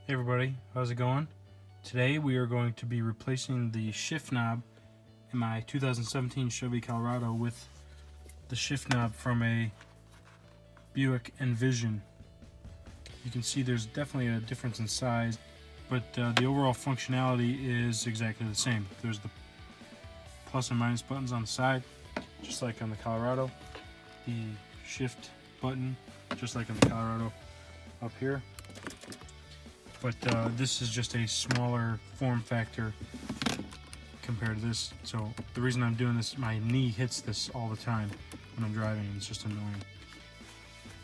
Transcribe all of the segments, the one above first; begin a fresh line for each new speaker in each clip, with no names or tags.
Hey everybody, how's it going? Today we are going to be replacing the shift knob in my 2017 Chevy Colorado with the shift knob from a Buick Envision. You can see there's definitely a difference in size, but the overall functionality is exactly the same. There's the plus and minus buttons on the side, just like on the Colorado. The shift button, just like on the Colorado, up here. But this is just a smaller form factor compared to this. So the reason I'm doing this, my knee hits this all the time when I'm driving. It's just annoying.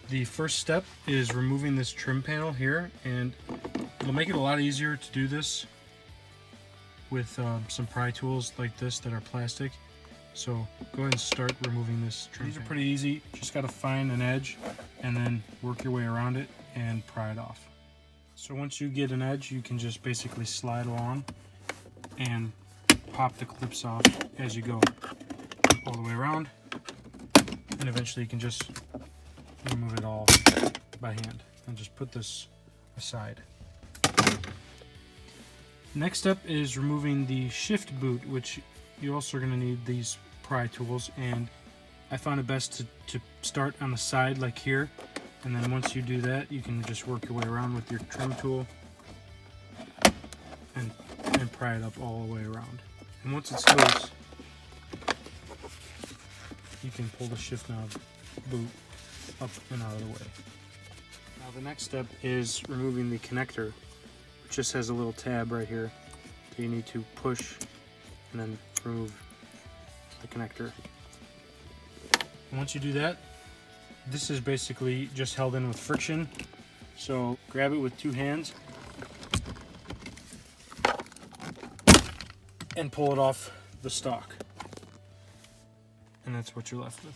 The first step is removing this trim panel here, and it'll make it a lot easier to do this with some pry tools like this that are plastic. So go ahead and start removing this trim panel. These are pretty easy. Just got to find an edge and then work your way around it and pry it off. So once you get an edge, you can just basically slide along and pop the clips off as you go all the way around, and eventually you can just remove it all by hand and just put this aside. Next up is removing the shift boot, which you're also going to need these pry tools, and I found it best to start on the side like here. And then once you do that, you can just work your way around with your trim tool and pry it up all the way around. And once it's loose, you can pull the shift knob boot up and out of the way. Now the next step is removing the connector, which just has a little tab right here that you need to push and then remove the connector. And once you do that, this is basically just held in with friction, so grab it with two hands and pull it off the stock, and that's what you're left with.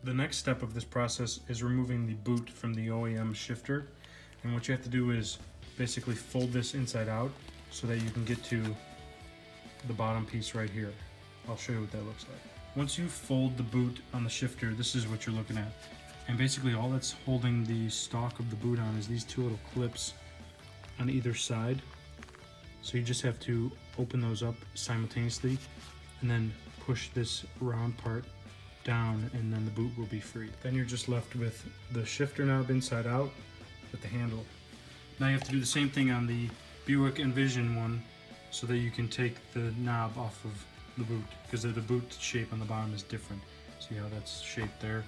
The next step of this process is removing the boot from the OEM shifter, and what you have to do is basically fold this inside out so that you can get to the bottom piece right here. I'll show you what that looks like. Once you fold the boot on the shifter, this is what you're looking at. And basically all that's holding the stalk of the boot on is these two little clips on either side. So you just have to open those up simultaneously and then push this round part down, and then the boot will be free. Then you're just left with the shifter knob inside out with the handle. Now you have to do the same thing on the Buick Envision one so that you can take the knob off of the boot, because the boot shape on the bottom is different. See how that's shaped there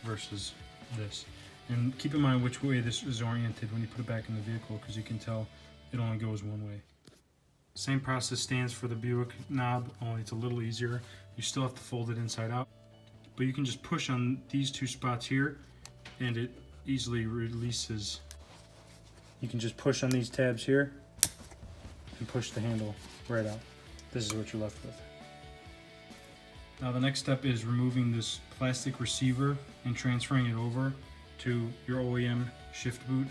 versus this. And keep in mind which way this is oriented when you put it back in the vehicle, because you can tell it only goes one way. Same process stands for the Buick knob, only it's a little easier. You still have to fold it inside out, but you can just push on these two spots here and it easily releases. You can just push on these tabs here and push the handle right out. This is what you're left with. Now the next step is removing this plastic receiver and transferring it over to your OEM shift boot.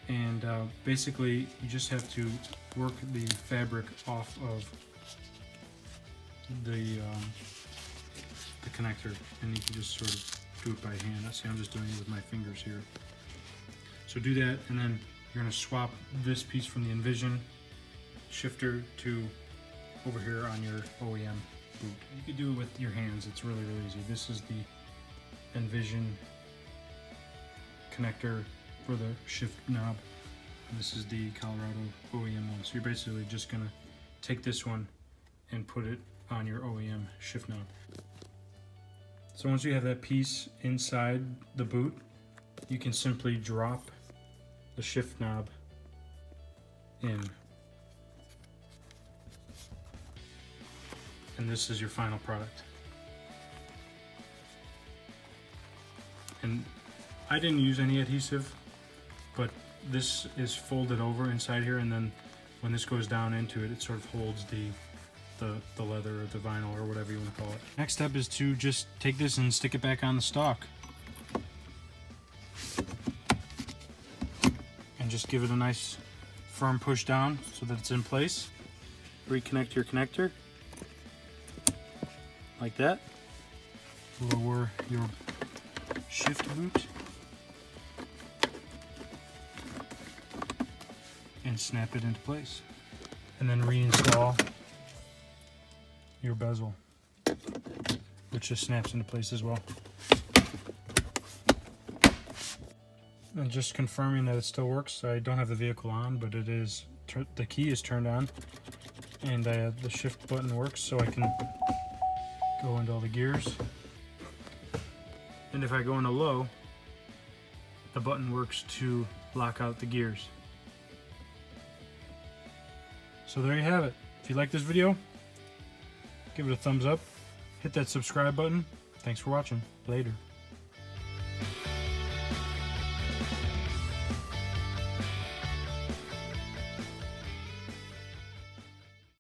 And basically you just have to work the fabric off of the connector, and you can just sort of do it by hand. See, I'm just doing it with my fingers here. So do that, and then you're going to swap this piece from the Envision shifter to over here on your OEM boot. You could do it with your hands. It's really easy. This is the Envision connector for the shift knob. This is the Colorado OEM one. So you're basically just gonna take this one and put it on your OEM shift knob. So once you have that piece inside the boot, you can simply drop the shift knob in. And this is your final product. And I didn't use any adhesive, but this is folded over inside here, and then when this goes down into it, it sort of holds the leather or the vinyl or whatever you want to call it. Next step is to just take this and stick it back on the stock. And just give it a nice firm push down so that it's in place. Reconnect your connector. Like that. Lower your shift boot. and snap it into place. And then reinstall your bezel, which just snaps into place as well. And just confirming that it still works. I don't have the vehicle on, but it is, the key is turned on, and the shift button works, so I can go into all the gears. And if I go into low, the button works to lock out the gears. So there you have it. If you like this video, give it a thumbs up, hit that subscribe button. Thanks for watching. Later.